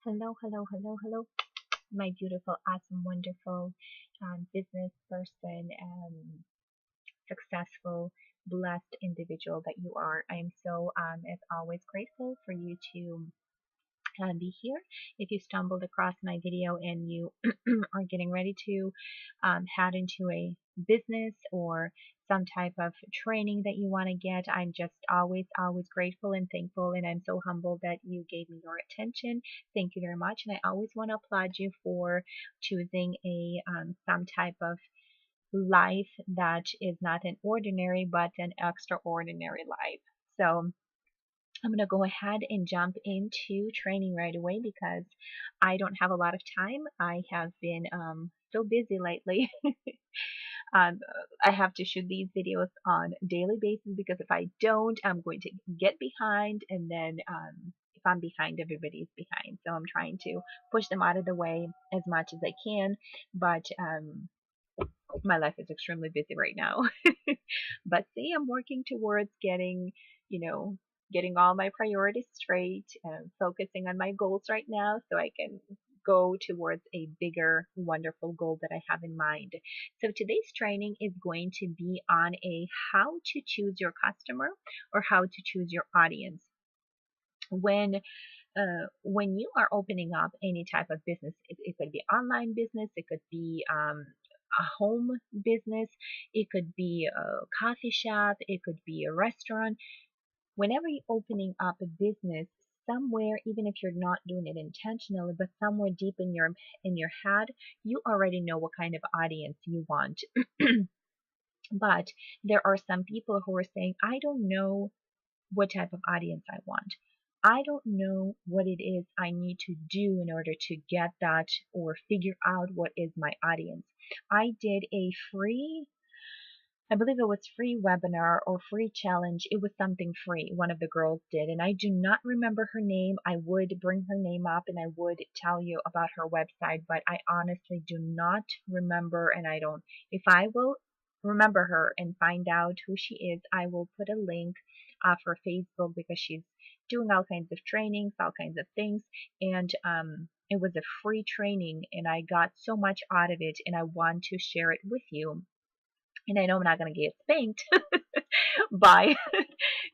Hello, hello, hello, hello, my beautiful, awesome, wonderful business person, successful, blessed individual that you are. I am so, as always, grateful for you to be here. If you stumbled across my video and you are getting ready to head into a business or some type of training that you want to get, I'm just always, always grateful and thankful, and I'm so humbled that you gave me your attention. Thank you very much, and I always want to applaud you for choosing a some type of life that is not an ordinary but an extraordinary life. So I'm going to go ahead and jump into training right away because I don't have a lot of time. I have been so busy lately. um, I have to shoot these videos on a daily basis because if I don't, I'm going to get behind, and then if I'm behind, everybody's behind. So I'm trying to push them out of the way as much as I can, but my life is extremely busy right now. But see, I'm working towards getting, you know, getting all my priorities straight and focusing on my goals right now so I can go towards a bigger, wonderful goal that I have in mind. So today's training is going to be on a how to choose your customer or how to choose your audience. When you are opening up any type of business, it could be online business, it could be a home business, it could be a coffee shop, it could be a restaurant. Whenever you're opening up a business, somewhere, even if you're not doing it intentionally, but somewhere deep in your head, you already know what kind of audience you want. But there are some people who are saying, I don't know what type of audience I want. I don't know what it is I need to do in order to get that or figure out what is my audience. I did a free, I believe it was free webinar or free challenge. It was something free. One of the girls did, and I do not remember her name. I would bring her name up and I would tell you about her website, but I honestly do not remember, and I don't. If I will remember her and find out who she is, I will put a link for Facebook because she's doing all kinds of trainings, all kinds of things, and it was a free training, and I got so much out of it, and I want to share it with you. And I know I'm not going to get spanked by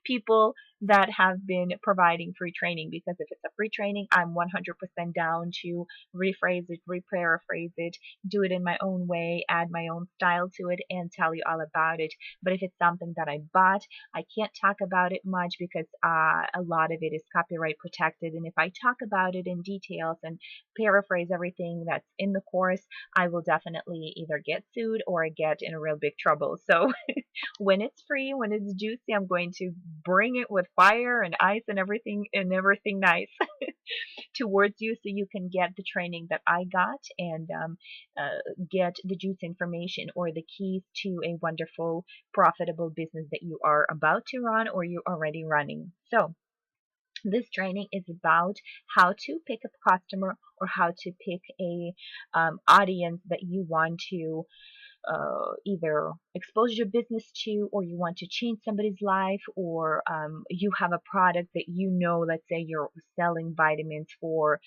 people that have been providing free training, because if it's a free training, I'm 100% down to rephrase it, reparaphrase it, do it in my own way, add my own style to it, and tell you all about it. But if it's something that I bought, I can't talk about it much because a lot of it is copyright protected. And if I talk about it in details and paraphrase everything that's in the course, I will definitely either get sued or get in a real big trouble. So when it's free, when it's juicy, I'm going to bring it with fire and ice and everything nice towards you so you can get the training that I got and get the juice information or the keys to a wonderful, profitable business that you are about to run or you're already running. So this training is about how to pick a customer or how to pick a audience that you want to either expose your business to, or you want to change somebody's life, or you have a product that you know, let's say you're selling vitamins for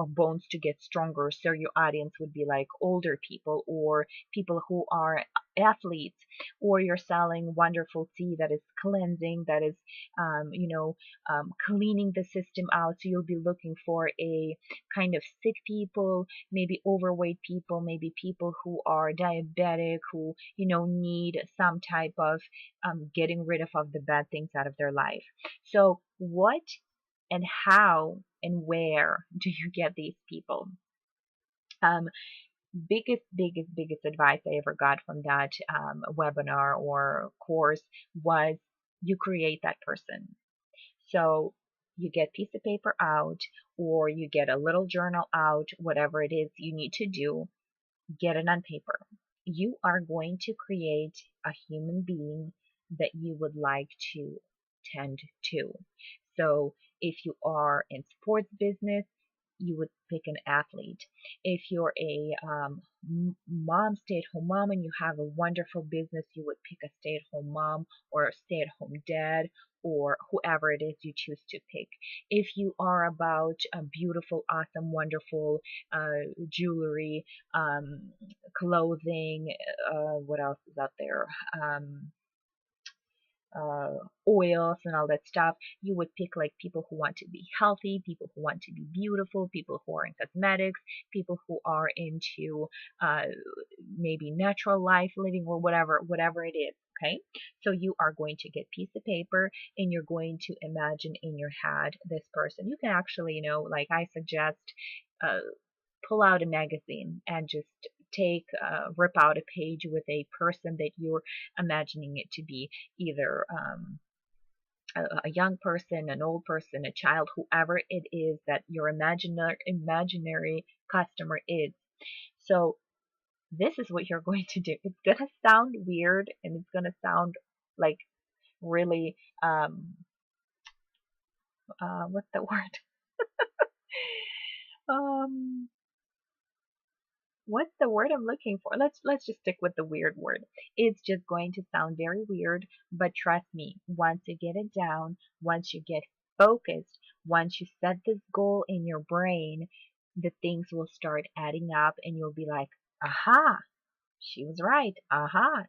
bones to get stronger. So your audience would be like older people or people who are athletes, or you're selling wonderful tea that is cleansing, that is, cleaning the system out. So you'll be looking for a kind of sick people, maybe overweight people, maybe people who are diabetic, who, need some type of getting rid of the bad things out of their life. So what and how and where do you get these people? Um, biggest advice I ever got from that webinar or course was you create that person. So you get piece of paper out or you get a little journal out, whatever it is you need to do, get it on paper. You are going to create a human being that you would like to tend to. So if you are in sports business, you would pick an athlete. If you're a mom, stay-at-home mom, and you have a wonderful business, you would pick a stay-at-home mom or a stay-at-home dad or whoever it is you choose to pick. If you are about a beautiful, awesome, wonderful jewelry, clothing, what else is out there? Oils and all that stuff, you would pick like people who want to be healthy, people who want to be beautiful, people who are in cosmetics, people who are into uh, maybe natural life living or whatever it is. Okay, so you are going to get a piece of paper and you're going to imagine in your head this person. You can actually, like I suggest, uh, pull out a magazine and just rip out a page with a person that you're imagining it to be, either a young person, an old person, a child, whoever it is that your imaginary customer is. So this is what you're going to do. It's going to sound weird and it's going to sound like really, what's the word? Um, what's the word I'm looking for? Let's just stick with the weird word. It's just going to sound very weird, but trust me, once you get it down, once you get focused, once you set this goal in your brain, the things will start adding up and you'll be like, aha, she was right. Aha,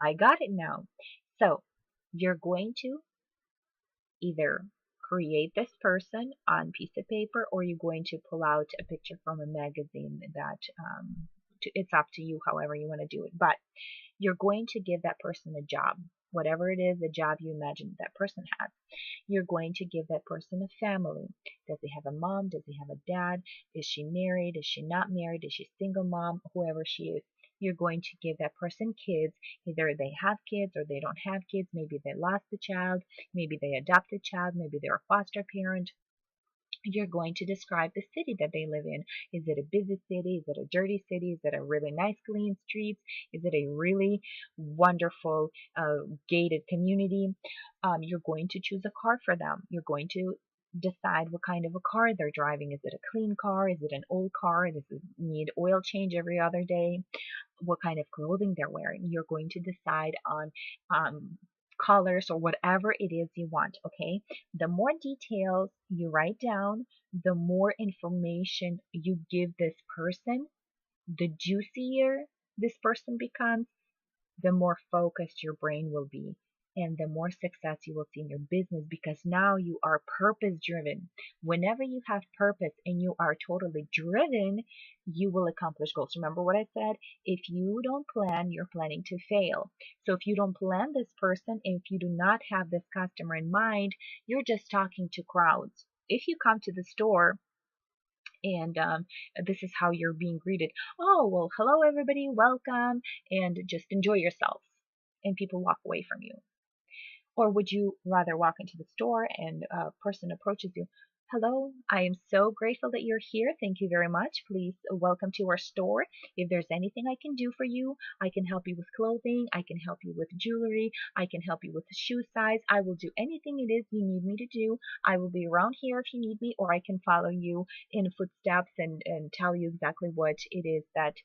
I got it now. So you're going to either create this person on piece of paper or you're going to pull out a picture from a magazine that it's up to you however you want to do it. But you're going to give that person a job, whatever it is, the job you imagine that person has. You're going to give that person a family. Does he have a mom? Does he have a dad? Is she married? Is she not married? Is she single mom? Whoever she is. You're going to give that person kids. Either they have kids or they don't have kids. Maybe they lost a child. Maybe they adopted a child. Maybe they're a foster parent. You're going to describe the city that they live in. Is it a busy city? Is it a dirty city? Is it a really nice, clean streets? Is it a really wonderful, gated community? You're going to choose a car for them. You're going to decide what kind of a car they're driving. Is it a clean car? Is it an old car? Does it need oil change every other day? What kind of clothing they're wearing? You're going to decide on colors or whatever it is you want, okay? The more details you write down, the more information you give this person, the juicier this person becomes, the more focused your brain will be and the more success you will see in your business because now you are purpose driven. Whenever you have purpose and you are totally driven, you will accomplish goals. Remember what I said? If you don't plan, you're planning to fail. So if you don't plan this person and if you do not have this customer in mind, you're just talking to crowds. If you come to the store and this is how you're being greeted. Oh, well, hello everybody, welcome, and just enjoy yourselves. And people walk away from you. Or would you rather walk into the store and a person approaches you? Hello, I am so grateful that you're here. Thank you very much. Please welcome to our store. If there's anything I can do for you, I can help you with clothing. I can help you with jewelry. I can help you with the shoe size. I will do anything it is you need me to do. I will be around here if you need me, or I can follow you in footsteps and tell you exactly what it is that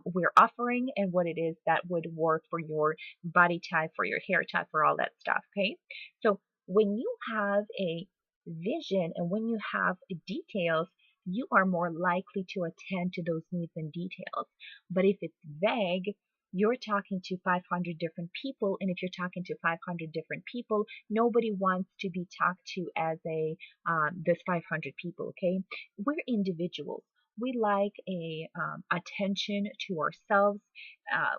we're offering and what it is that would work for your body type, for your hair type, for all that stuff. Okay. So when you have a vision and when you have details, you are more likely to attend to those needs and details. But if it's vague, you're talking to 500 different people, and if you're talking to 500 different people, nobody wants to be talked to as this 500 people. Okay, we're individuals. We like a attention to ourselves.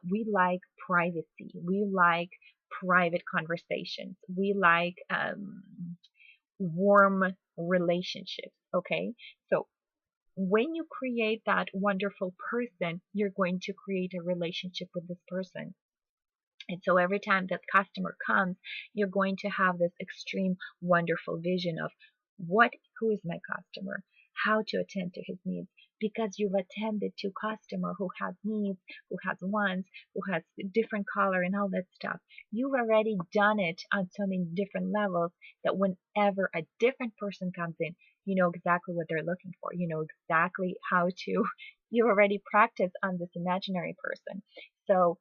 We like privacy. We like private conversations. We like warm relationships. Okay, so when you create that wonderful person, you're going to create a relationship with this person. And so every time that customer comes, you're going to have this extreme wonderful vision of who is my customer, how to attend to his needs, because you've attended to customer who has needs, who has wants, who has different color and all that stuff. You've already done it on so many different levels that whenever a different person comes in, You know exactly what they're looking for. You know exactly how to, you already practice on this imaginary person. So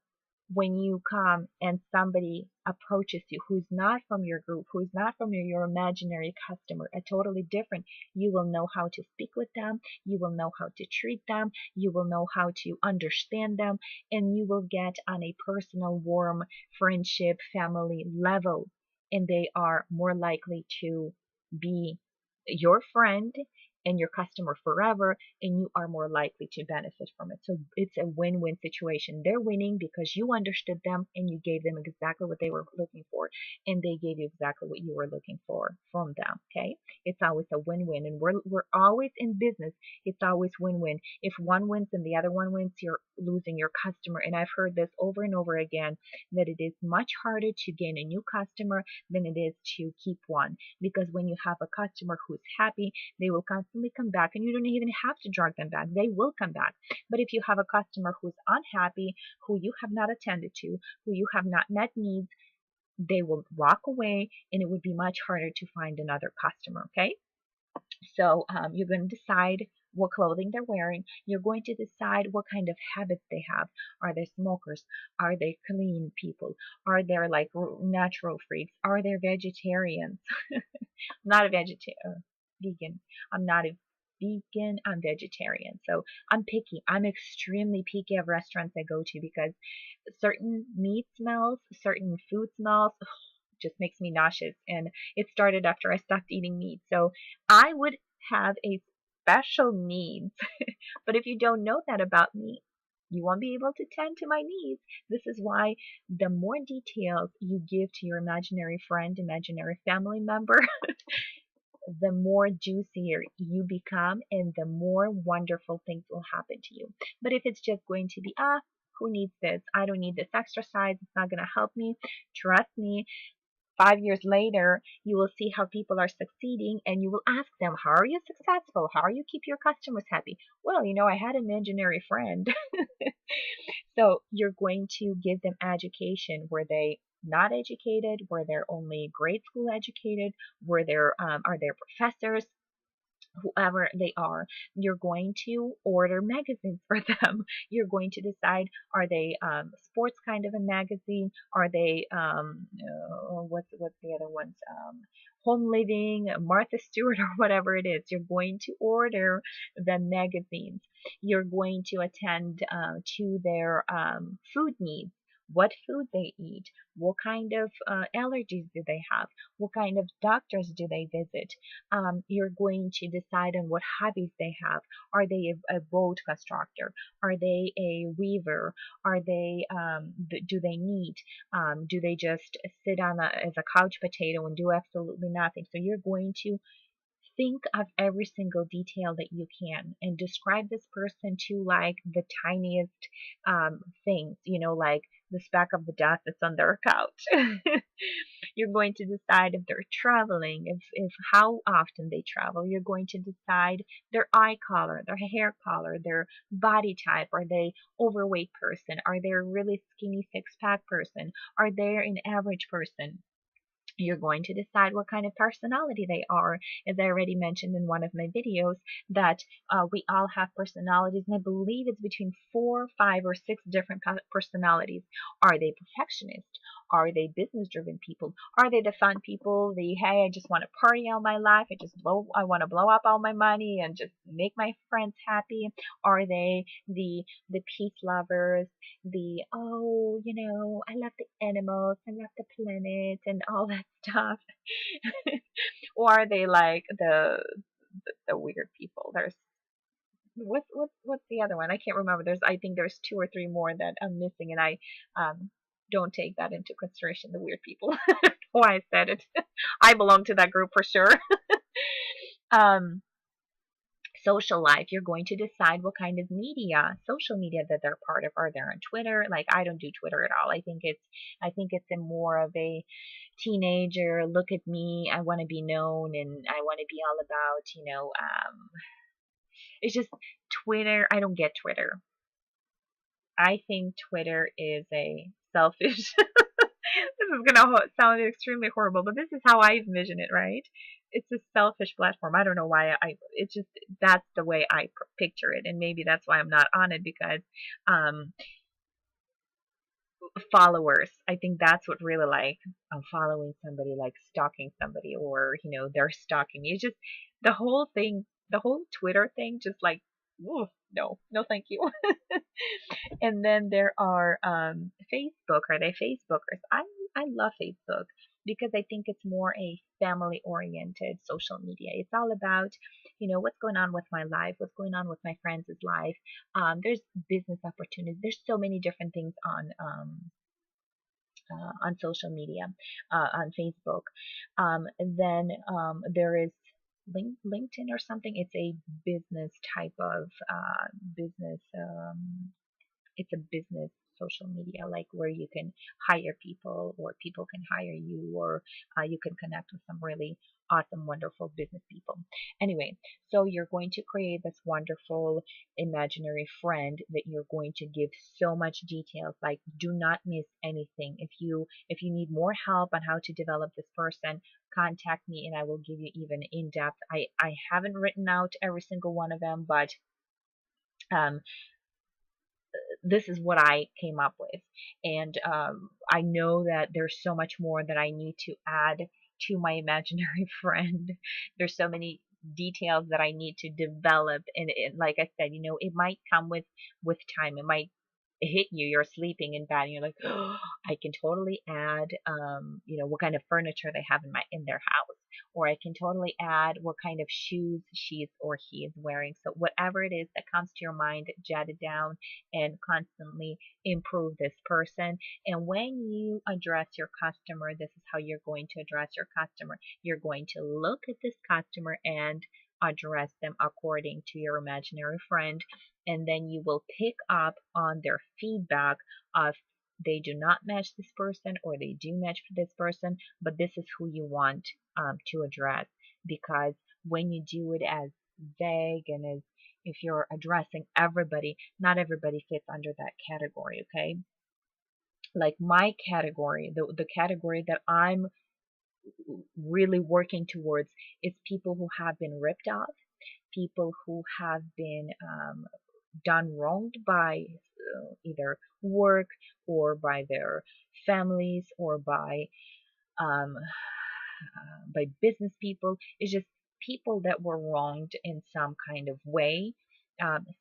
when you come and somebody approaches you who's not from your group, who's not from your imaginary customer, a totally different, you will know how to speak with them, you will know how to treat them, you will know how to understand them, and you will get on a personal, warm friendship, family level, and they are more likely to be your friend and your customer forever, and you are more likely to benefit from it. So it's a win-win situation. They're winning because you understood them and you gave them exactly what they were looking for, and they gave you exactly what you were looking for from them. Okay, it's always a win-win, and we're always in business. It's always win-win. If one wins and the other one wins, you're losing your customer. And I've heard this over and over again, that it is much harder to gain a new customer than it is to keep one, because when you have a customer who's happy, they will constantly come back, and you don't even have to drag them back. They will come back. But if you have a customer who's unhappy, who you have not attended to, who you have not met needs, they will walk away, and it would be much harder to find another customer. Okay, so you're going to decide what clothing they're wearing. You're going to decide what kind of habits they have. Are they smokers? Are they clean people? Are they like natural freaks? Are they vegetarians? Not a vegetarian, vegan. I'm not a vegan. I'm vegetarian. So I'm picky. I'm extremely picky of restaurants I go to, because certain meat smells, certain food smells, just makes me nauseous. And it started after I stopped eating meat. So I would have a special needs. But if you don't know that about me, you won't be able to tend to my needs. This is why the more details you give to your imaginary friend, imaginary family member, the more juicier you become and the more wonderful things will happen to you. But if it's just going to be, who needs this? I don't need this exercise. It's not going to help me. Trust me, 5 years later, you will see how people are succeeding, and you will ask them, how are you successful? How are you keep your customers happy? Well, I had an imaginary friend. So you're going to give them education. Were they not educated? Were they only grade school educated? Were there are there professors? Whoever they are, you're going to order magazines for them. You're going to decide, are they sports kind of a magazine? Are they what's the other ones? Home Living, Martha Stewart, or whatever it is. You're going to order the magazines. You're going to attend to their food needs. What food they eat, what kind of allergies do they have, what kind of doctors do they visit. You're going to decide on what hobbies they have. Are they a boat constructor? Are they a weaver? Are they do they knit? Do they just sit on as a couch potato and do absolutely nothing? So you're going to think of every single detail that you can and describe this person to like the tiniest things, like the speck of the dust that's on their couch. You're going to decide if they're traveling, if how often they travel. You're going to decide their eye color, their hair color, their body type. Are they overweight person? Are they a really skinny six-pack person? Are they an average person? You're going to decide what kind of personality they are. As I already mentioned in one of my videos, that we all have personalities, and I believe it's between 4, 5, or 6 different personalities. Are they perfectionist? Are they business-driven people? Are they the fun people? The, hey, I just want to party all my life. I want to blow up all my money and just make my friends happy. Are they the peace lovers? The, oh, I love the animals, I love the planet, and all that stuff. Or are they like the weird people? There's what's the other one? I can't remember. I think there's 2 or 3 more that I'm missing, and I don't take that into consideration. The weird people. Why I said it. I belong to that group for sure. um, Social life, you're going to decide what kind of social media that they're part of. Are they on Twitter? Like, I don't do Twitter at all. I think it's a more of a teenager, look at me, I want to be known, and I want to be all about, it's just Twitter. I don't get Twitter. I think Twitter is a selfish. This is gonna sound extremely horrible, but this is how I envision it, right? it's a selfish platform. I don't know why it's just, that's the way I picture it. And maybe that's why I'm not on it, because um, followers, I think that's what really, like, I'm following somebody, like stalking somebody, or, they're stalking me. It's just the whole thing, the whole Twitter thing, just like, ooh, no, no, thank you. And then there are Facebook. Are they Facebookers? I love Facebook because I think it's more a family oriented social media. It's all about, what's going on with my life, what's going on with my friends' life. There's business opportunities. There's so many different things on social media, on Facebook. And then there is LinkedIn or something. It's a business type of business. It's a business social media, like where you can hire people, or people can hire you, or you can connect with some really awesome, wonderful business people. Anyway, so you're going to create this wonderful imaginary friend that you're going to give so much details, like do not miss anything. If you need more help on how to develop this person, contact me and I will give you even in depth. I haven't written out every single one of them, but um, this is what I came up with. And I know that there's so much more that I need to add to my imaginary friend. There's so many details that I need to develop. And like I said, it might come with time. It might hit you. You're sleeping in bed and you're like, oh, I can totally add, what kind of furniture they have in their house, or I can totally add what kind of shoes she's or he is wearing. So whatever it is that comes to your mind, jot it down and constantly improve this person. And when you address your customer, this is how you're going to address your customer. You're going to look at this customer and address them according to your imaginary friend, and then you will pick up on their feedback of they do not match this person or they do match for this person, but this is who you want to address. Because when you do it as vague and as if you're addressing everybody, not everybody fits under that category, okay? Like my category, the category that I'm really working towards is people who have been ripped off, people who have been done wronged by either work or by their families or by business people. It's just people that were wronged in some kind of way.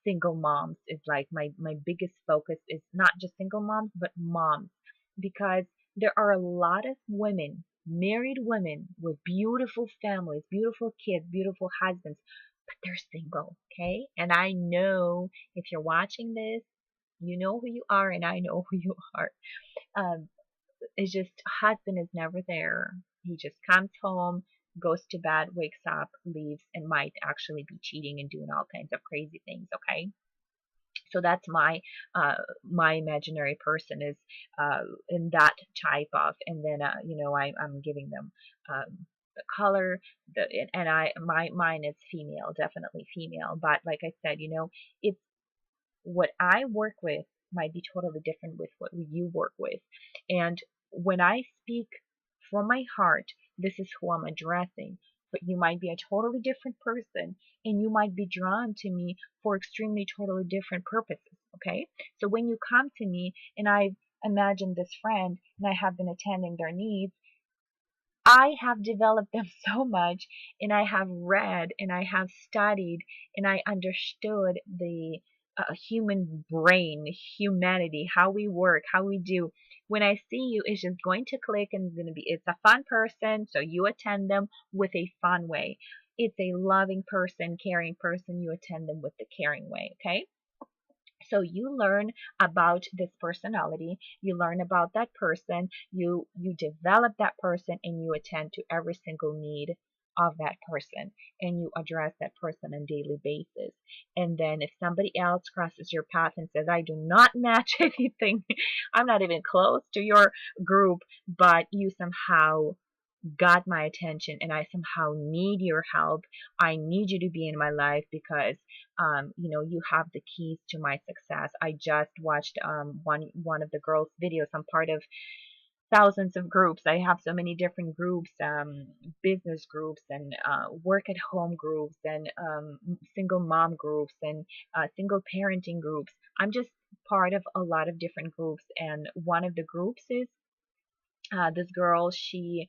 Single moms is like my biggest focus is not just single moms, but moms, because there are a lot of women, married women with beautiful families, beautiful kids, beautiful husbands, but they're single, okay? And I know if you're watching this, you know who you are, and I know who you are. Um, it's just husband is never there. He just comes home, goes to bed, wakes up, leaves, and might actually be cheating and doing all kinds of crazy things. Okay, so that's my imaginary person is in that type of, and then I'm giving them the color, and mine is female, definitely female. But like I said, it's what I work with might be totally different with what you work with. And when I speak from my heart, this is who I'm addressing. But you might be a totally different person and you might be drawn to me for extremely totally different purposes. Okay? So when you come to me and I've imagined this friend and I have been attending their needs, I have developed them so much, and I have read and I have studied and I understood the human brain, humanity, how we work, how we do. When I see you, it's just going to click and it's a fun person, so you attend them with a fun way. It's a loving person, caring person, you attend them with the caring way, okay? So you learn about this personality, you learn about that person, you develop that person, and you attend to every single need of that person, and you address that person on a daily basis. And then if somebody else crosses your path and says, I do not match anything, I'm not even close to your group, but you somehow got my attention and I somehow need your help. I need you to be in my life because you have the keys to my success. I just watched one of the girls' videos. I'm part of thousands of groups. I have so many different groups, business groups and work at home groups and single mom groups and single parenting groups. I'm just part of a lot of different groups, and one of the groups is this girl. She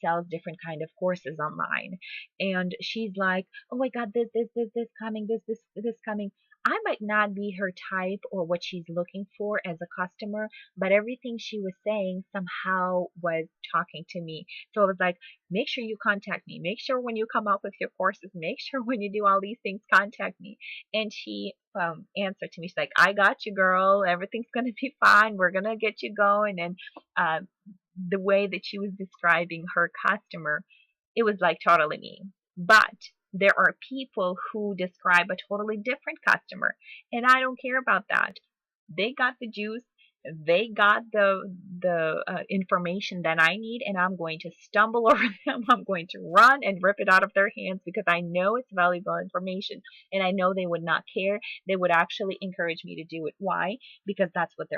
sells different kind of courses online, and she's like, oh, I got this coming, this coming. I might not be her type or what she's looking for as a customer, but everything she was saying somehow was talking to me. So I was like, make sure you contact me, make sure when you come up with your courses, make sure when you do all these things, contact me. And she answered to me, she's like, I got you, girl, everything's gonna be fine, we're gonna get you going. And um, the way that she was describing her customer, it was like totally me. But there are people who describe a totally different customer, and I don't care about that. They got the juice. They got the information that I need, and I'm going to stumble over them. I'm going to run and rip it out of their hands because I know it's valuable information, and I know they would not care. They would actually encourage me to do it. Why? Because that's what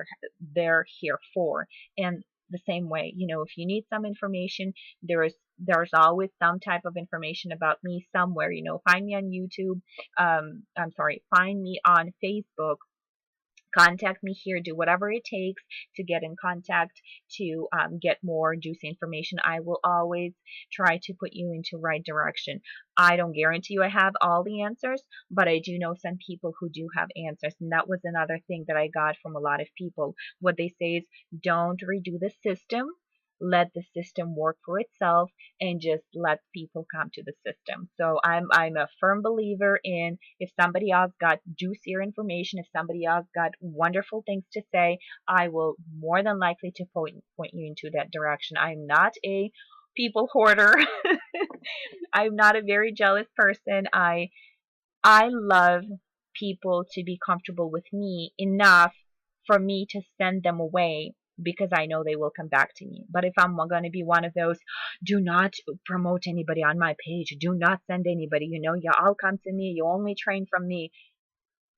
they're here for. And the same way, if you need some information, there's always some type of information about me somewhere. Find me on YouTube. I'm sorry, find me on Facebook, contact me here, do whatever it takes to get in contact, to get more juicy information. I will always try to put you into right direction. I don't guarantee you I have all the answers, but I do know some people who do have answers. And that was another thing that I got from a lot of people. What they say is, don't redo the system. Let the system work for itself, and just let people come to the system. So I'm a firm believer in, if somebody else got juicier information, if somebody else got wonderful things to say, I will more than likely to point you into that direction. I'm not a people hoarder. I'm not a very jealous person. I love people to be comfortable with me enough for me to send them away because I know they will come back to me. But if I'm going to be one of those, do not promote anybody on my page, do not send anybody, you all come to me, you only train from me,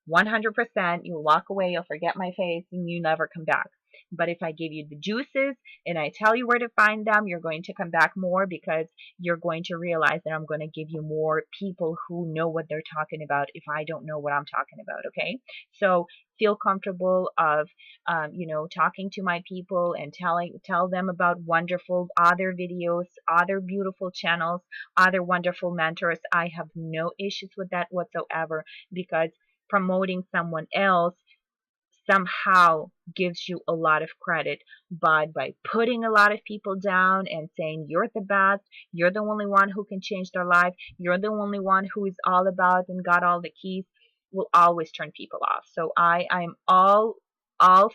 100%, you walk away, you'll forget my face, and you never come back. But if I give you the juices and I tell you where to find them, you're going to come back more because you're going to realize that I'm going to give you more people who know what they're talking about if I don't know what I'm talking about, okay? So feel comfortable of, talking to my people and tell them about wonderful other videos, other beautiful channels, other wonderful mentors. I have no issues with that whatsoever, because promoting someone else somehow gives you a lot of credit. But by putting a lot of people down and saying you're the best, you're the only one who can change their life, you're the only one who is all about and got all the keys, will always turn people off. So I'm all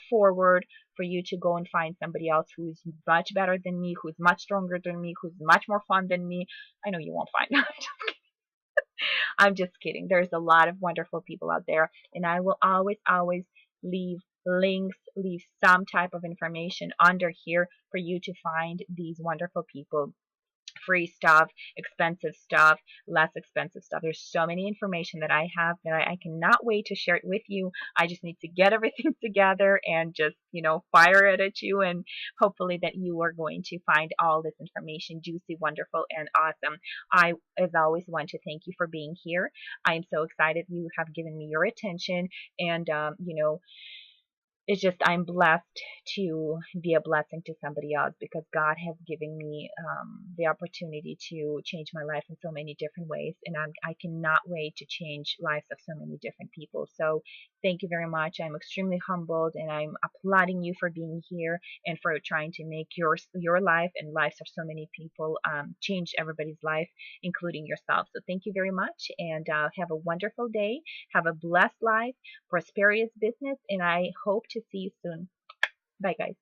forward for you to go and find somebody else who's much better than me, who's much stronger than me, who's much more fun than me. I know you won't find. I'm just kidding. There's a lot of wonderful people out there, and I will always leave links, leave some type of information under here for you to find these wonderful people. Free stuff, expensive stuff, less expensive stuff. There's so many information that I have that I cannot wait to share it with you. I just need to get everything together and just, fire it at you, and hopefully that you are going to find all this information juicy, wonderful, and awesome. I, as always, want to thank you for being here. I am so excited you have given me your attention, and, it's just, I'm blessed to be a blessing to somebody else, because God has given me the opportunity to change my life in so many different ways, and I cannot wait to change lives of so many different people. So thank you very much. I'm extremely humbled, and I'm applauding you for being here and for trying to make your life and lives of so many people change everybody's life, including yourself. So thank you very much, and have a wonderful day. Have a blessed life, prosperous business, and I hope to see you soon. Bye, guys.